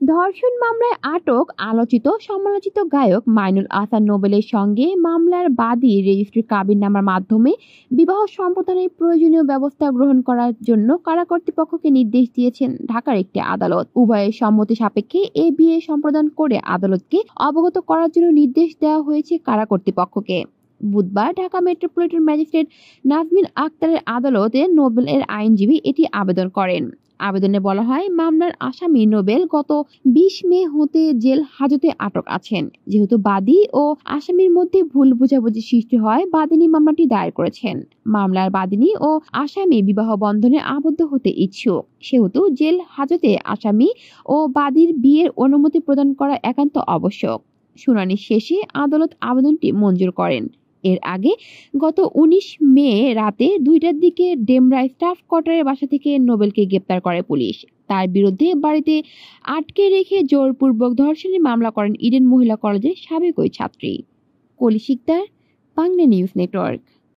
ধর্ষণ মামলায় আটক আলোচিত সমালোচিত গায়ক মাইনুল আহসান নোবেলের সঙ্গে মামলার বাদী রেজিস্ট্রি কাবিননামার মাধ্যমে বিবাহ সম্পাদনের প্রয়োজনীয় ব্যবস্থা গ্রহণ করার জন্য কারা কর্তৃপক্ষকে নির্দেশ দিয়েছেন ঢাকার একটি আদালত। উভয়ের সম্মতি সাপেক্ষে এ বিয়ে সম্পাদন করে আদালতকে অবগত করার জন্য নির্দেশ দেওয়া হয়েছে কারা কর্তৃপক্ষকে। বুধবার ঢাকা মেট্রোপলিটন ম্যাজিস্ট্রেট নাজমিন আক্তারের আদালতে নোবেলের আইনজীবী এটি আবেদন করেন। আবেদনে বলা হয়, মামলার আসামি নোবেল গত 20 মে হতে জেল হাজতে আটক আছেন। যেহেতু বাদী ও আসামির মধ্যে ভুল বোঝাবুঝি সৃষ্টি হয়, বাদীনি মামলাটি দায়ের করেছেন। মামলার বাদীনি ও আসামি বিবাহ বন্ধনে আবদ্ধ হতে ইচ্ছুক, সেহেতু জেল হাজতে আসামি ও বাদীর বিয়ের অনুমতি প্রদান করা একান্ত আবশ্যক। শুনানি শেষে আদালত আবেদনটি মঞ্জুর করেন। এর আগে গত 19 মে রাতে 2টার দিকে ডেমরা স্টাফ কোয়ার্টারের বাসা থেকে নোবেলকে গ্রেপ্তার করে পুলিশ। তার বিরুদ্ধে বাড়িতে আটকে রেখে জোরপূর্বক ধর্ষণের মামলা করেন ইডেন মহিলা কলেজের সাবেক ওই ছাত্রী। কলি শিকদার, বাংলা নিউজ নেটওয়ার্ক।